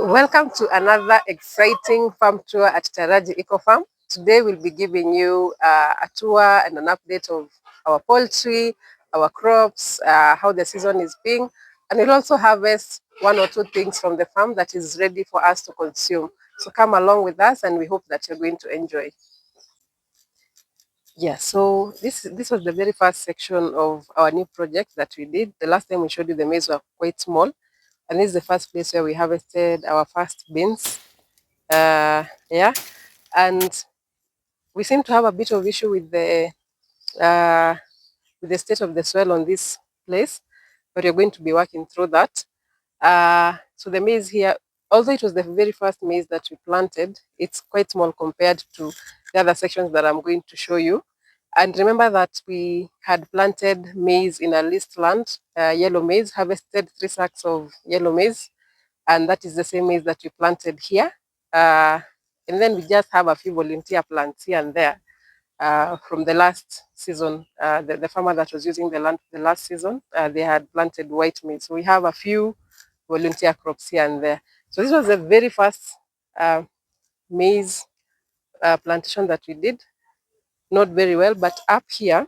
Welcome to another exciting farm tour at Taraji Eco Farm. Today we'll be giving you a tour and an update of our poultry, our crops, how the season is being, and we'll also harvest one or two things from the farm that is ready for us to consume. So come along with us and we hope that you're going to enjoy. Yeah, so this was the very first section of our new project that we did. The last time we showed you the maize were quite small, and this is the first place where we harvested our first beans. Yeah, and we seem to have a bit of issue uh, with the state of the soil on this place, but we're going to be working through that. So the maize here, although it was the very first maize that we planted, it's quite small compared to the other sections that I'm going to show you. And remember that we had planted maize in a leased land, yellow maize, harvested 3 sacks of yellow maize, and that is the same maize that we planted here. Uh, and then we just have a few volunteer plants here and there from the last season. The farmer that was using the land the last season, they had planted white maize. So we have a few volunteer crops here and there. So this was the very first uh, maize plantation that we did. Not very well, but up here.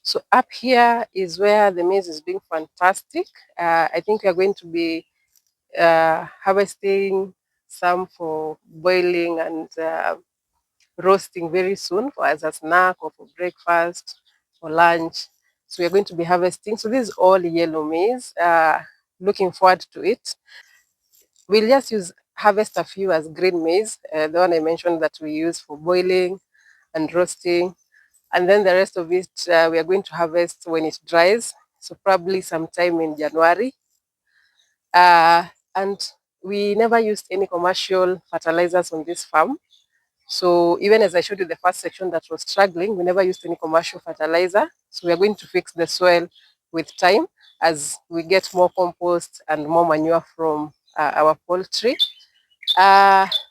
So up here is where the maize is being fantastic. I think we are going to be harvesting some for boiling and roasting very soon for as a snack or for breakfast or lunch. So we're going to be harvesting. So this is all yellow maize. Looking forward to it. We'll just harvest a few as green maize, the one I mentioned that we use for boiling and roasting. And then the rest of it we are going to harvest when it dries. So probably sometime in January. And we never used any commercial fertilizers on this farm. So even as I showed you the first section that was struggling, we never used any commercial fertilizer. So we are going to fix the soil with time as we get more compost and more manure from our poultry.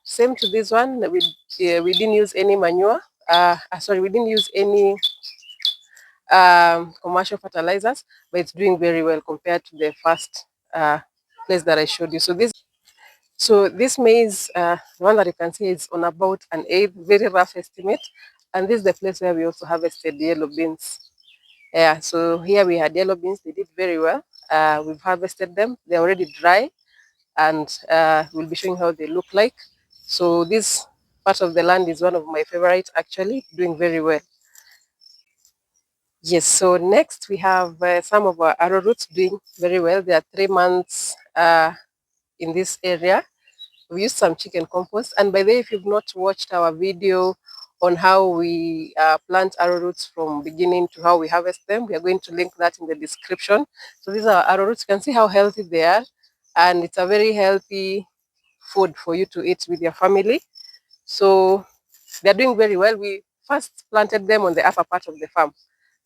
Same to this one, we didn't use any manure. We didn't use any commercial fertilizers, but it's doing very well compared to the first place that I showed you. So this maize, the one that you can see is on about an eighth, very rough estimate. And this is the place where we also harvested yellow beans. Yeah, so here we had yellow beans. They did very well. We've harvested them. They're already dry, and we'll be showing how they look like. So this part of the land is one of my favorites, actually, doing very well. Yes, so next we have some of our arrowroots doing very well. They are 3 months in this area. We used some chicken compost. And by the way, if you've not watched our video on how we plant arrowroots from beginning to how we harvest them, we are going to link that in the description. So these are arrowroots. You can see how healthy they are. And it's a very healthy food for you to eat with your family. So they're doing very well. We first planted them on the upper part of the farm.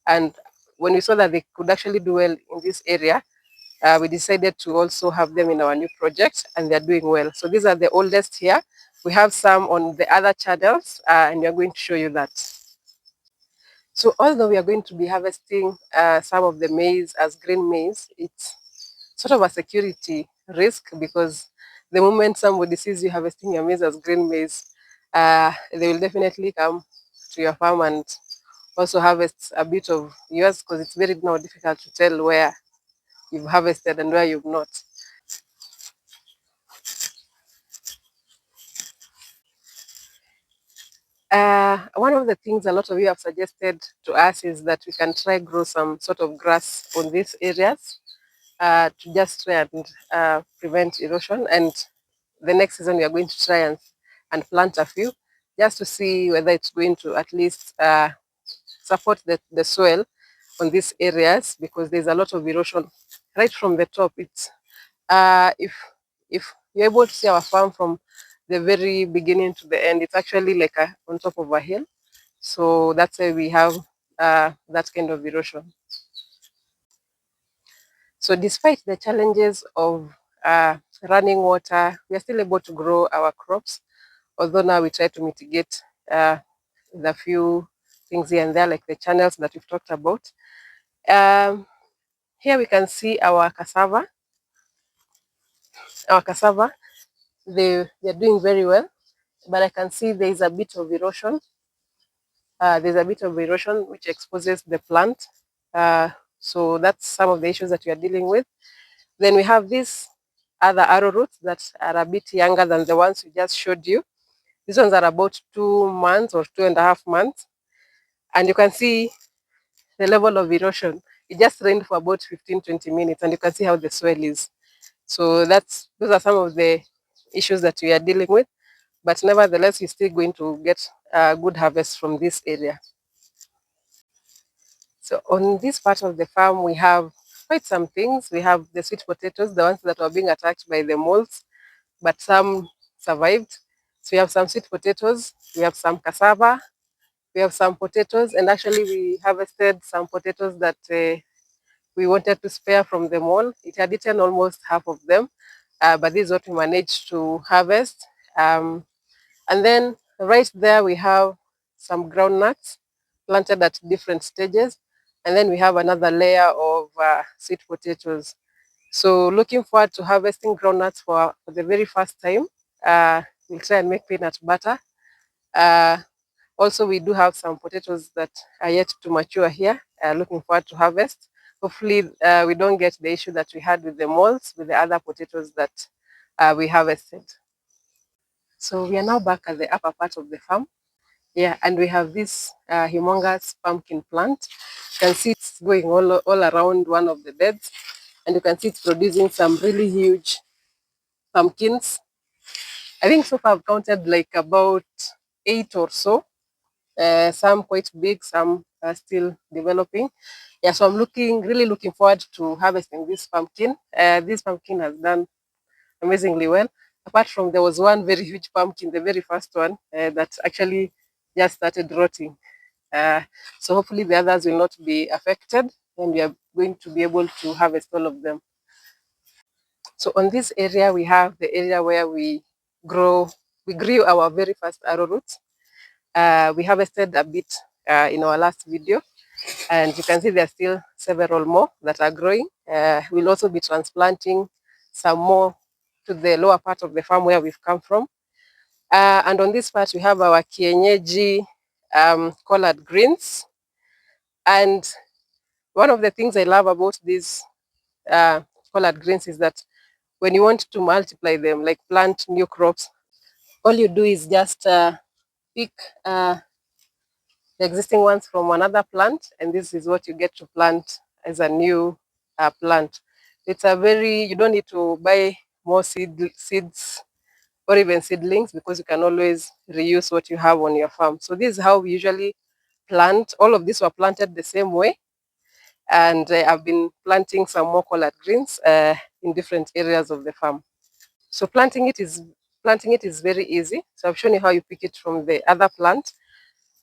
And when we saw that they could actually do well in this area, we decided to also have them in our new project, and they're doing well. So these are the oldest here. We have some on the other channels, and we are going to show you that. So although we are going to be harvesting some of the maize as green maize, it's sort of a security risk because the moment somebody sees you harvesting your maize as green maize, they will definitely come to your farm and also harvest a bit of yours because it's very now difficult to tell where you've harvested and where you've not. One of the things a lot of you have suggested to us is that we can try grow some sort of grass on these areas to just try and prevent erosion. And the next season we are going to try and plant a few just to see whether it's going to at least support the soil on these areas because there's a lot of erosion right from the top. It's if you're able to see our farm from the very beginning to the end, it's actually like on top of a hill. So that's why we have that kind of erosion. So despite the challenges of running water, we are still able to grow our crops. Although now we try to mitigate the few things here and there, like the channels that we've talked about. Um, Here we can see our cassava. they're doing very well, but I can see there is a bit of erosion. There's a bit of erosion which exposes the plant. So that's some of the issues that we are dealing with. Then we have these other arrowroots that are a bit younger than the ones we just showed you. These ones are about 2 months or 2.5 months. And you can see the level of erosion. It just rained for about 15-20 minutes, and you can see how the soil is. So those are some of the issues that we are dealing with. But nevertheless, we're still going to get a good harvest from this area. So on this part of the farm, we have quite some things. We have the sweet potatoes, the ones that were being attacked by the moles, but some survived. So we have some sweet potatoes, we have some cassava, we have some potatoes, and actually we harvested some potatoes that we wanted to spare from the mole. It had eaten almost half of them, but this is what we managed to harvest. And then right there we have some groundnuts planted at different stages. And then we have another layer of sweet potatoes. So looking forward to harvesting groundnuts for the very first time. We'll try and make peanut butter. Uh, Also, we do have some potatoes that are yet to mature here. Looking forward to harvest. Hopefully, we don't get the issue that we had with the moles, with the other potatoes that we harvested. So we are now back at the upper part of the farm. Yeah, and we have this humongous pumpkin plant. You can see it's going all around one of the beds, and you can see it's producing some really huge pumpkins. I think so far I've counted like about 8 or so. Some quite big, some are still developing. Yeah, so I'm really looking forward to harvesting this pumpkin. This pumpkin has done amazingly well. Apart from there was one very huge pumpkin, the very first one, that actually just started rotting. Uh, so hopefully the others will not be affected, and we are going to be able to harvest all of them. So on this area, we have the area where we grew our very first arrowroots. We harvested a bit in our last video, and you can see there are still several more that are growing. We'll also be transplanting some more to the lower part of the farm where we've come from. And on this part, we have our kienyeji collard greens. And one of the things I love about these uh, collard greens is that when you want to multiply them, like plant new crops, all you do is just pick the existing ones from another plant, and this is what you get to plant as a new plant. You don't need to buy more seeds or even seedlings, because you can always reuse what you have on your farm. So this is how we usually plant. All of these were planted the same way, and I've been planting some more collard greens in different areas of the farm. So planting it is very easy. So I've shown you how you pick it from the other plant.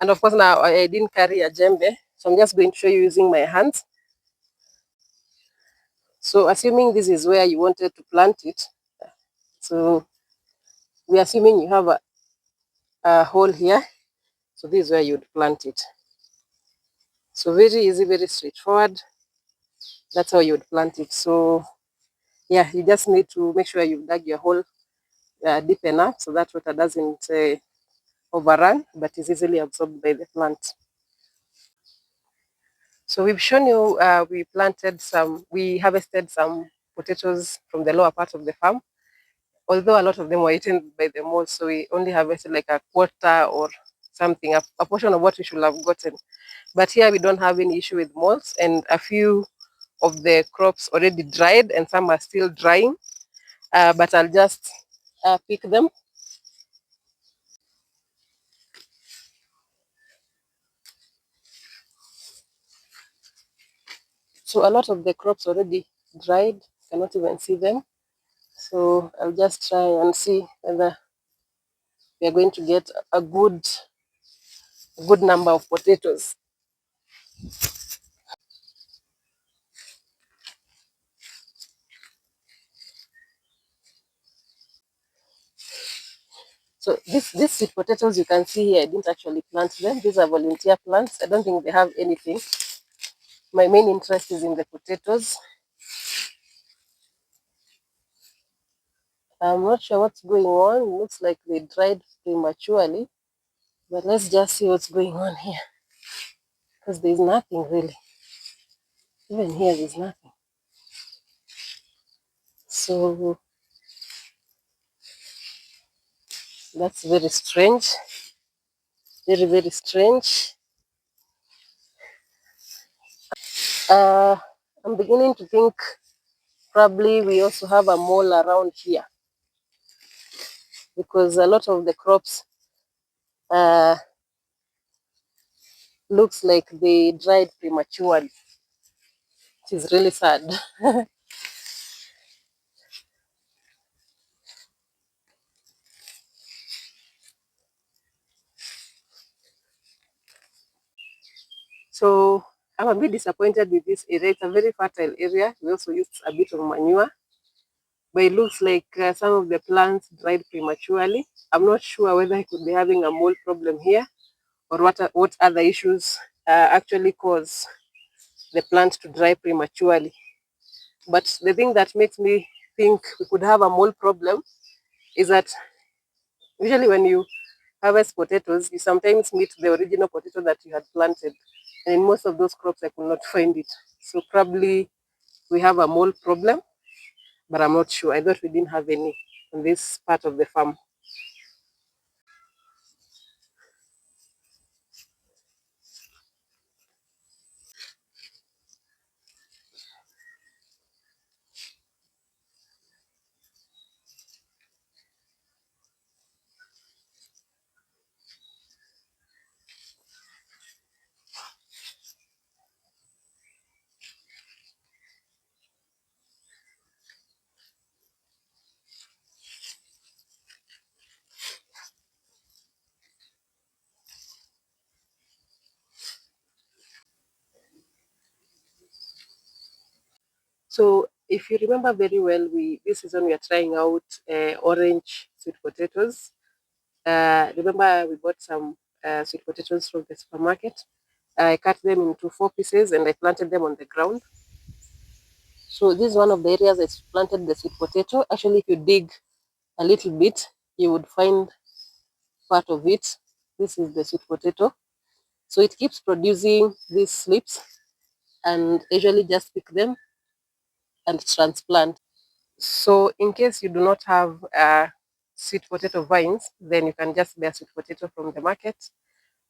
And of course now I didn't carry a djembe, so I'm just going to show you using my hands. So assuming this is where you wanted to plant it, so we're assuming you have a hole here. So this is where you'd plant it. So very easy, very straightforward. That's how you would plant it. So yeah, you just need to make sure you've dug your hole deep enough so that water doesn't overrun, but is easily absorbed by the plant. So we've shown you we harvested some potatoes from the lower part of the farm, although a lot of them were eaten by the moles, so we only harvested like a quarter or something, a portion of what we should have gotten. But here we don't have any issue with moles, and a few of the crops already dried and some are still drying, but I'll just pick them. So a lot of the crops already dried, cannot even see them. So I'll just try and see whether we are going to get a good number of potatoes. So these sweet potatoes you can see here, I didn't actually plant them. These are volunteer plants. I don't think they have anything. My main interest is in the potatoes. I'm not sure what's going on. It looks like they dried prematurely, but let's just see what's going on here, because there's nothing really. Even here, there's nothing. So that's very strange. Very, very strange. Uh, I'm beginning to think probably we also have a mole around here, because a lot of the crops uh, looks like they dried prematurely. It is really sad. So I'm a bit disappointed with this area. It's a very fertile area. We also used a bit of manure, but it looks like some of the plants dried prematurely. I'm not sure whether I could be having a mold problem here, or what other issues actually cause the plant to dry prematurely. But the thing that makes me think we could have a mold problem is that usually when you harvest potatoes, you sometimes meet the original potato that you had planted. And in most of those crops, I could not find it. So probably we have a mold problem, but I'm not sure. I thought we didn't have any on this part of the farm. So if you remember very well, this season we are trying out orange sweet potatoes. Remember we bought some sweet potatoes from the supermarket. I cut them into 4 pieces and I planted them on the ground. So this is one of the areas I planted the sweet potato. Actually, if you dig a little bit, you would find part of it. This is the sweet potato. So it keeps producing these slips, and I usually just pick them and transplant. So in case you do not have sweet potato vines, then you can just buy sweet potato from the market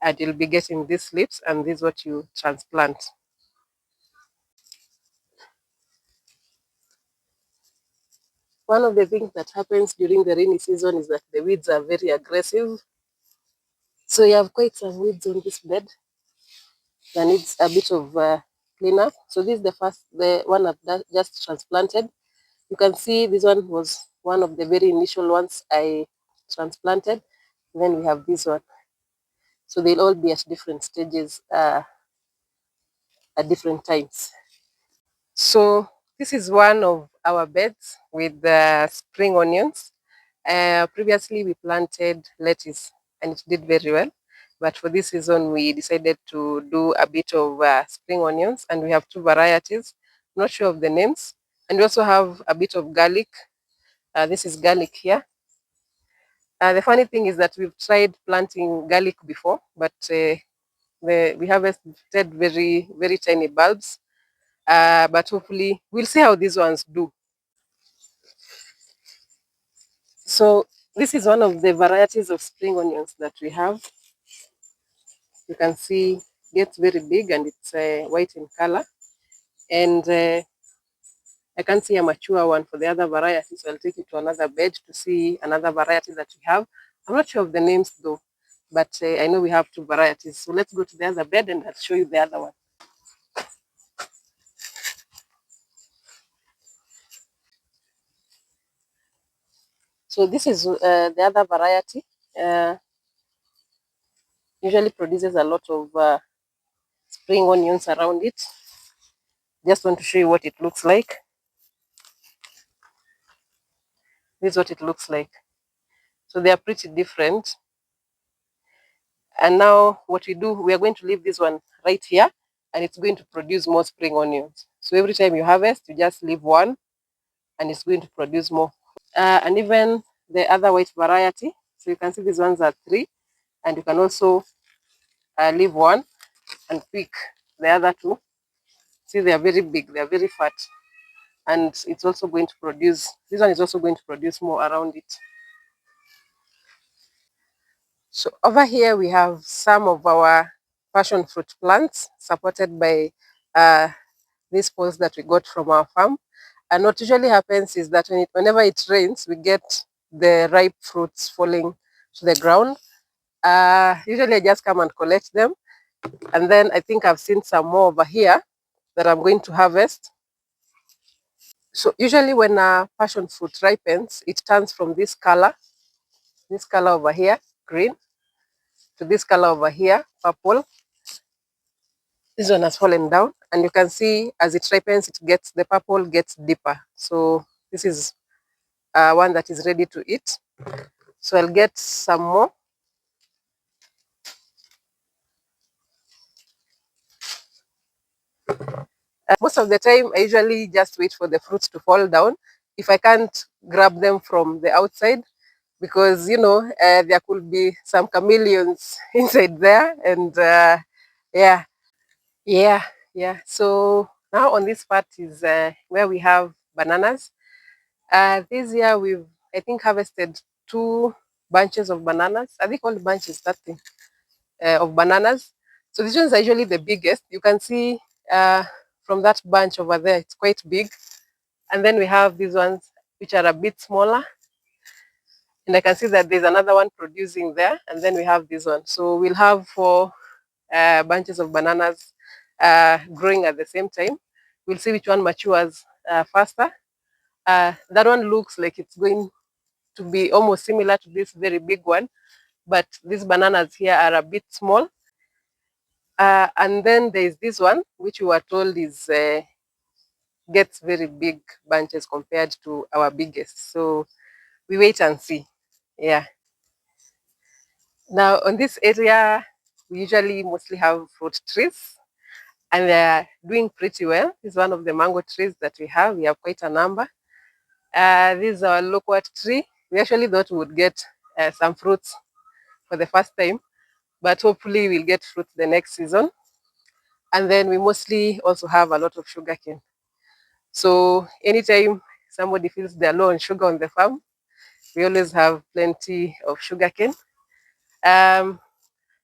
and you'll be getting these slips, and this is what you transplant. One of the things that happens during the rainy season is that the weeds are very aggressive. So you have quite some weeds on this bed that needs a bit of cleanup. So this is the one I've just transplanted. You can see this one was one of the very initial ones I transplanted. Then we have this one. So they'll all be at different stages at different times. So this is one of our beds with spring onions. Previously, we planted lettuce and it did very well. But for this season, we decided to do a bit of spring onions, and we have two varieties. Not sure of the names. And we also have a bit of garlic. This is garlic here. The funny thing is that we've tried planting garlic before, but we harvested very, very tiny bulbs. But hopefully, we'll see how these ones do. So this is one of the varieties of spring onions that we have. You can see it gets very big and it's white in color. And I can't see a mature one for the other variety, so I'll take you to another bed to see another variety that we have. I'm not sure of the names though, but I know we have two varieties. So let's go to the other bed and I'll show you the other one. So this is the other variety. Uh, Usually produces a lot of spring onions around it. Just want to show you what it looks like. This is what it looks like. So they are pretty different. And now what we do, we are going to leave this one right here, and it's going to produce more spring onions. So every time you harvest, you just leave one and it's going to produce more and even the other white variety. So you can see these ones are 3, and you can also leave one and pick the other 2. See, they are very big, they are very fat, and it's also going to produce, this one is also going to produce more around it. So over here we have some of our passion fruit plants supported by these poles that we got from our farm. And what usually happens is that whenever it rains, we get the ripe fruits falling to the ground. Usually I just come and collect them. And then I think I've seen some more over here that I'm going to harvest. So usually when a passion fruit ripens, it turns from this color over here, green, to this color over here, purple. This one has fallen down, and you can see as it ripens, the purple gets deeper. So this is one that is ready to eat. So I'll get some more. Most of the time, I usually just wait for the fruits to fall down if I can't grab them from the outside, because there could be some chameleons inside there, and yeah, yeah, yeah. So now on this part is where we have bananas. This year we've, I think, harvested 2 bunches of bananas. Are they called bunches? That thing of bananas. So these ones are usually the biggest. You can see from that bunch over there, it's quite big. And then we have these ones which are a bit smaller. And I can see that there's another one producing there. And then we have this one. So we'll have 4 bunches of bananas growing at the same time. We'll see which one matures faster. That one looks like it's going to be almost similar to this very big one, but these bananas here are a bit small. And then there's this one, which we were told is gets very big bunches compared to our biggest. So we wait and see. Yeah. Now on this area, we usually mostly have fruit trees, and they're doing pretty well. This is one of the mango trees that we have. We have quite a number. This is our loquat tree. We actually thought we would get some fruits for the first time, but hopefully we'll get fruit the next season. And then we mostly also have a lot of sugarcane. So anytime somebody feels they're low on sugar on the farm, we always have plenty of sugarcane. Um,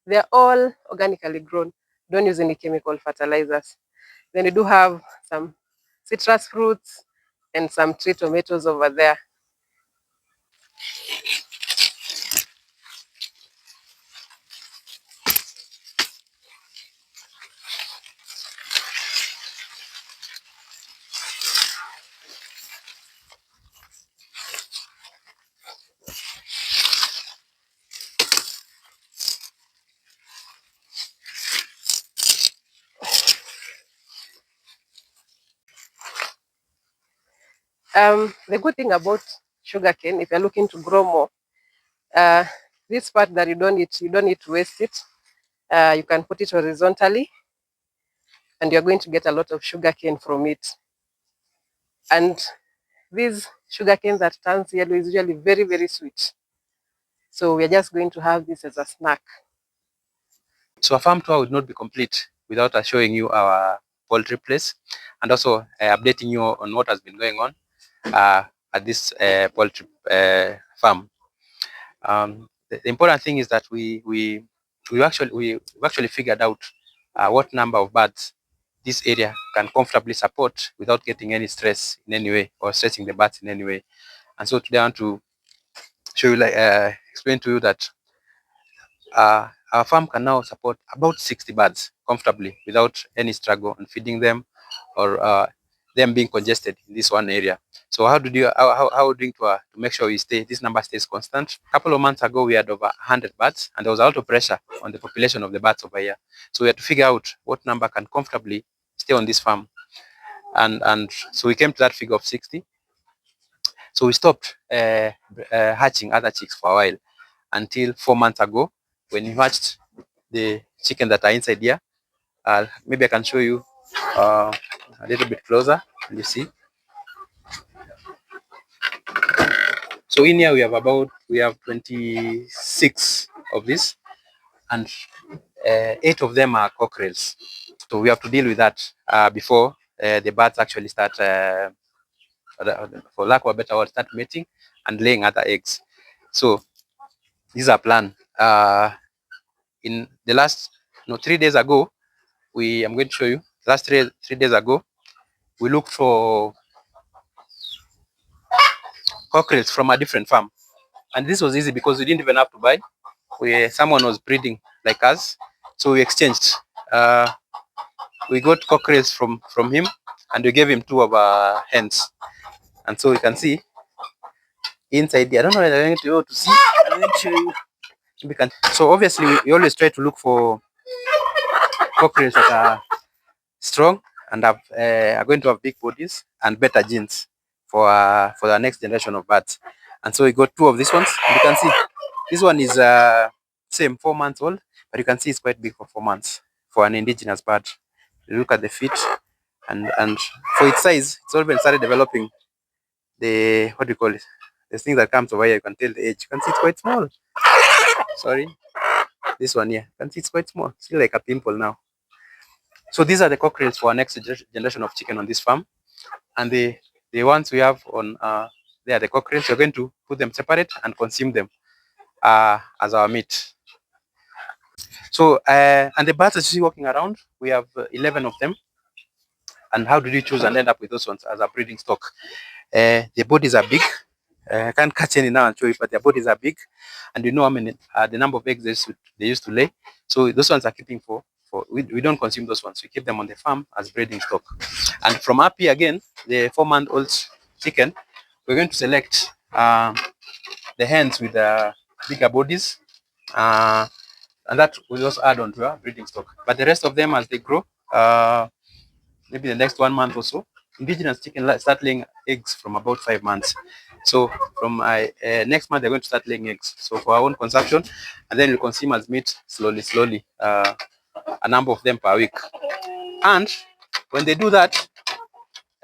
they're all organically grown. Don't use any chemical fertilizers. Then we do have some citrus fruits and some tree tomatoes over there. The good thing about sugarcane, if you're looking to grow more, uh, this part that you don't need to waste it. You can put it horizontally, and you're going to get a lot of sugarcane from it. And this sugarcane that turns yellow is usually very, very sweet. So we're just going to have this as a snack. So a farm tour would not be complete without us showing you our poultry place, and also updating you on what has been going on at this poultry farm. The important thing is that we actually figured out what number of birds this area can comfortably support without getting any stress in any way or stressing the birds in any way. And so today I want to show you, explain to you that our farm can now support about 60 birds comfortably without any struggle on feeding them or them being congested in this one area. So how are we doing to make sure this number stays constant? A couple of months ago, we had over 100 birds, and there was a lot of pressure on the population of the birds over here. So we had to figure out what number can comfortably stay on this farm. And so we came to that figure of 60. So we stopped hatching other chicks for a while until 4 months ago, when we hatched the chicken that are inside here. Maybe I can show you a little bit closer, and you see. So in here we have 26 of this, and 8 of them are cockerels. So we have to deal with that before the birds actually start, for lack of a better word, start mating and laying other eggs. So this is our plan. In the last 3 days ago, I'm going to show you. Last three days ago, we looked for cockerels from a different farm, and this was easy because we didn't even have to buy. Someone was breeding like us, so we exchanged. Uh, we got cockerels from him, and we gave him 2 of our hens. And so you can see inside here. I don't know whether I'm going to be able to see. I'm going to show you. So obviously we always try to look for cockerels that are strong and are going to have big bodies and better genes for the next generation of birds. And so we got 2 of these ones. And you can see this one is same 4 months old, but you can see it's quite big for 4 months for an indigenous bird. You look at the feet, and for its size, it's already started developing the, what do you call it? The thing that comes over here. You can tell the age. You can see it's quite small. Sorry, this one here. You can see it's quite small. Still like a pimple now. So these are the cockerels for our next generation of chicken on this farm, and the ones we have on they are the cockerels. We're going to put them separate and consume them as our meat. So and the birds that you see walking around, we have 11 of them. And how did we choose and end up with those ones as a breeding stock? The bodies are big. I can't catch any now and show you, but their bodies are big, and you know how many the number of eggs they used to lay. So those ones are keeping we don't consume those ones. We keep them on the farm as breeding stock. And from up here again, the 4-month-old chicken, we're going to select the hens with bigger bodies, and that will also add on to our breeding stock. But the rest of them, as they grow, maybe the next 1 month or so, indigenous chicken start laying eggs from about 5 months. So from next month, they're going to start laying eggs. So for our own consumption, and then we'll consume as meat slowly, a number of them per week. And when they do that,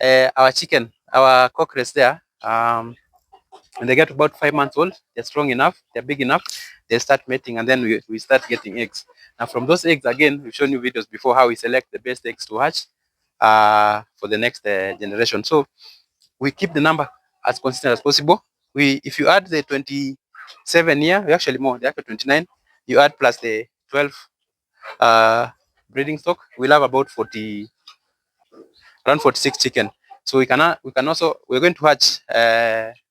our cockerels there, when they get about 5 months old, they're strong enough, they're big enough, they start mating, and then we start getting eggs. Now from those eggs, again, we've shown you videos before how we select the best eggs to hatch for the next generation. So we keep the number as consistent as possible. If you add the 27 here, we actually more, the actual 29, you add plus the 12 breeding stock, we'll have about around 46 chicken. So we can also, we're going to hatch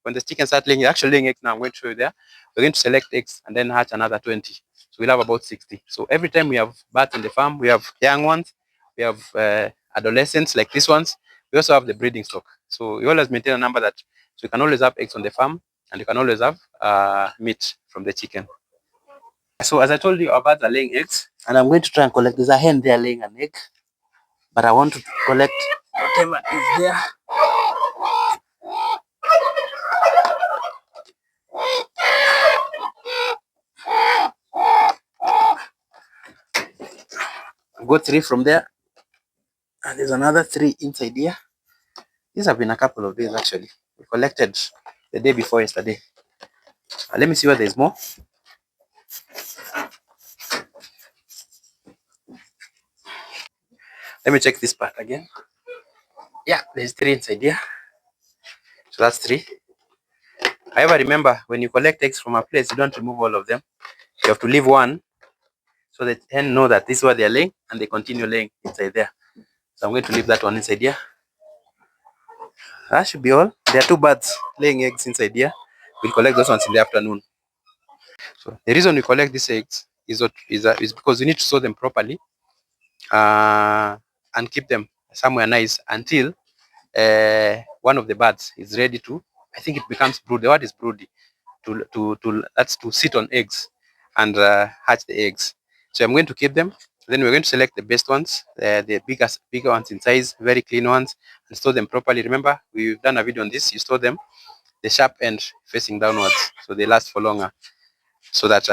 when the chicken start laying, actually laying eggs now. I'm going to show you there. We're going to select eggs and then hatch another 20. So we'll have about 60. So every time we have birds on the farm, we have young ones, we have adolescents like these ones. We also have the breeding stock. So we always maintain a number that, so you can always have eggs on the farm, and you can always have meat from the chicken. So as I told you, our birds are laying eggs, and I'm going to try and collect. There's a hen there laying an egg, but I want to collect whatever is there. I've got 3 from there, and there's another 3 inside here. These have been a couple of days actually. We collected the day before yesterday. Let me see where there's more. Let me check this part again. Yeah, there's 3 inside here. So that's 3. However, remember, when you collect eggs from a place, you don't remove all of them. You have to leave one so that hen know that this is where they're laying, and they continue laying inside there. So I'm going to leave that one inside here. That should be all. There are 2 birds laying eggs inside here. We'll collect those ones in the afternoon. So the reason we collect these eggs is because we need to store them properly and keep them somewhere nice until one of the birds is ready to, I think it becomes brood. The word is broody, that's to sit on eggs and hatch the eggs. So I'm going to keep them. Then we're going to select the best ones, the bigger ones in size, very clean ones, and store them properly. Remember, we've done a video on this. You store them the sharp end facing downwards, so they last for longer. So that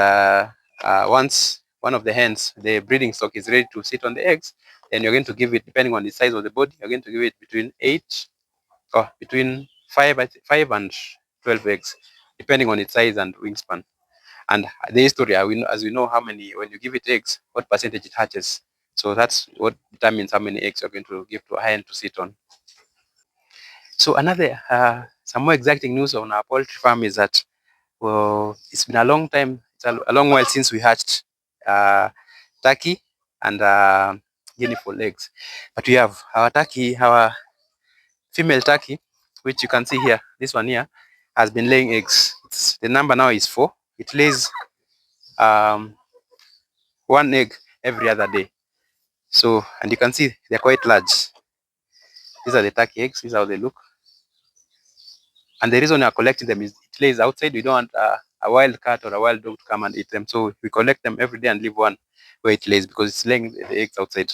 once one of the hens, the breeding stock, is ready to sit on the eggs, then you're going to give it, depending on the size of the body, you're going to give it between 5 and 12 eggs, depending on its size and wingspan. And the history, as we know how many, when you give it eggs, what percentage it hatches. So that's what determines how many eggs you're going to give to a hen to sit on. So another, some more exacting news on our poultry farm is that, well, it's been a long time, it's a long while since we hatched turkey and guinea fowl eggs. But we have our female turkey, which you can see here, this one here, has been laying eggs. The number now is 4. It lays um, 1 egg every other day. So, and you can see they're quite large. These are the turkey eggs. These are how they look. And the reason we are collecting them is it lays outside. We don't want a wild cat or a wild dog to come and eat them. So we collect them every day and leave one where it lays because it's laying the eggs outside.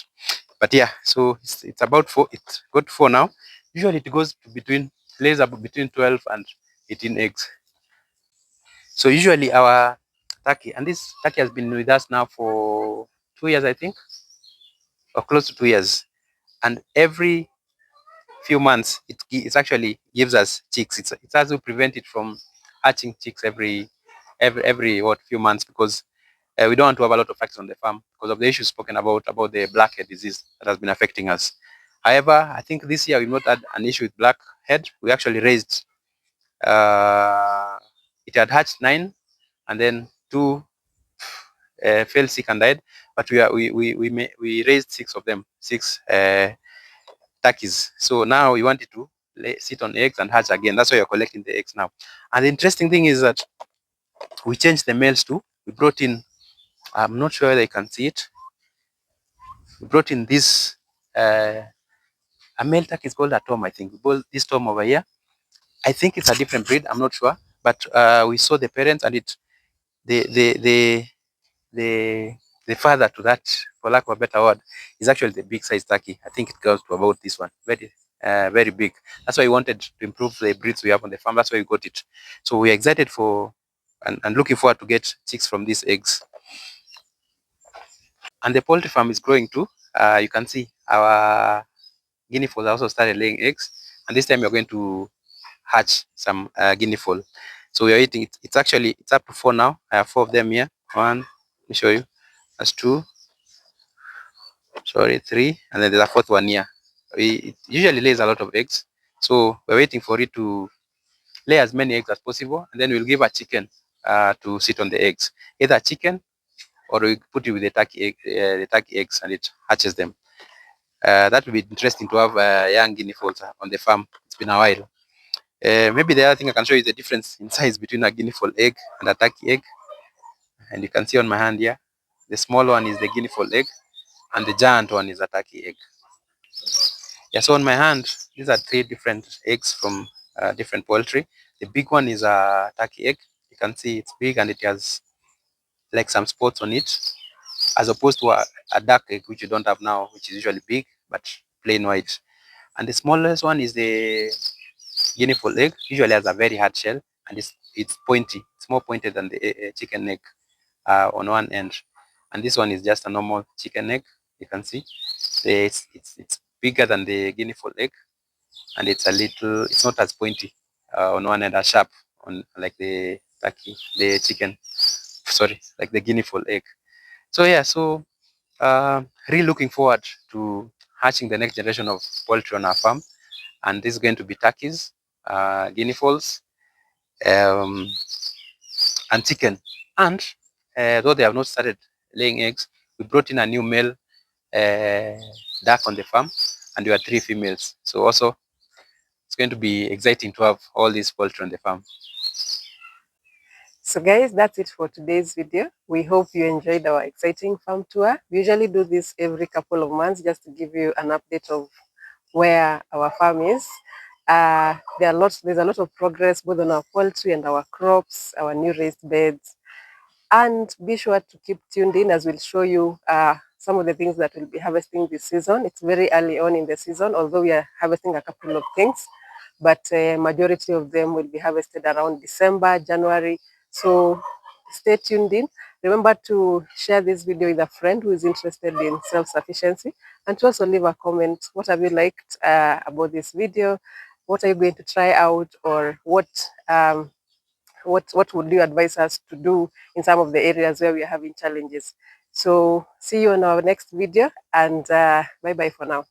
But yeah, so it's about 4. It's got 4 now. Usually it goes to lays about between 12 and 18 eggs. So usually our turkey, and this turkey has been with us now for 2 years, I think, or close to 2 years. And every few months, it actually gives us chicks. It has to prevent it from hatching chicks every what few months, because we don't want to have a lot of facts on the farm because of the issues spoken about the blackhead disease that has been affecting us. However, I think this year we've not had an issue with blackhead. We actually raised it had hatched 9, and then 2 fell sick and died. But we raised 6 of them, 6 turkeys. So now we wanted to sit on eggs and hatch again. That's why you're collecting the eggs now. And the interesting thing is that we changed the males too. We brought in, I'm not sure whether you can see it. We brought in this, a male turkey is called a tom, I think. We brought this tom over here. I think it's a different breed. I'm not sure. But we saw the parents, and the, the, the, the, the father to that, for lack of a better word, is actually the big size turkey. I think it goes to about this one. Very big. That's why we wanted to improve the breeds we have on the farm. That's why we got it. So we're excited for and looking forward to get chicks from these eggs. And the poultry farm is growing too. You can see our guinea fowls also started laying eggs, and this time we're going to hatch some guinea fowl. So we are eating it. It's up to 4 now. I have 4 of them here. One, let me show you. That's 2. Sorry, 3, and then there's a 4th one here. It usually lays a lot of eggs, so we're waiting for it to lay as many eggs as possible, and then we'll give a chicken to sit on the eggs. Either chicken, or we put it with the turkey eggs, and it hatches them. That will be interesting to have young guinea fowls on the farm. It's been a while. Maybe the other thing I can show you is the difference in size between a guinea fowl egg and a turkey egg. And you can see on my hand here, the small one is the guinea fowl egg, and the giant one is a turkey egg. Yeah, so on my hand, these are 3 different eggs from different poultry. The big one is a turkey egg. You can see it's big and it has like some spots on it, as opposed to a dark egg, which you don't have now, which is usually big but plain white. And the smallest one is the guinea fowl egg. Usually has a very hard shell, and it's pointy. It's more pointed than the chicken egg on one end. And this one is just a normal chicken egg. You can see it's bigger than the guinea fowl egg, and it's not as pointy on one end, as sharp on like the chicken. Sorry, like the guinea fowl egg. So yeah, so really looking forward to hatching the next generation of poultry on our farm, and this is going to be turkeys, guinea fowls, um, and chicken. And though they have not started laying eggs, we brought in a new male duck on the farm, and we have 3 females. So also it's going to be exciting to have all these poultry on the farm. So guys, that's it for today's video. We hope you enjoyed our exciting farm tour. We usually do this every couple of months just to give you an update of where our farm is. There's a lot of progress both on our poultry and our crops, our new raised beds. And be sure to keep tuned in as we'll show you some of the things that we'll be harvesting this season. It's very early on in the season, although we are harvesting a couple of things, but majority of them will be harvested around December, January. So stay tuned in. Remember to share this video with a friend who is interested in self-sufficiency, and to also leave a comment. What have you liked about this video? What are you going to try out, or what what would you advise us to do in some of the areas where we are having challenges. So see you in our next video, and bye bye for now.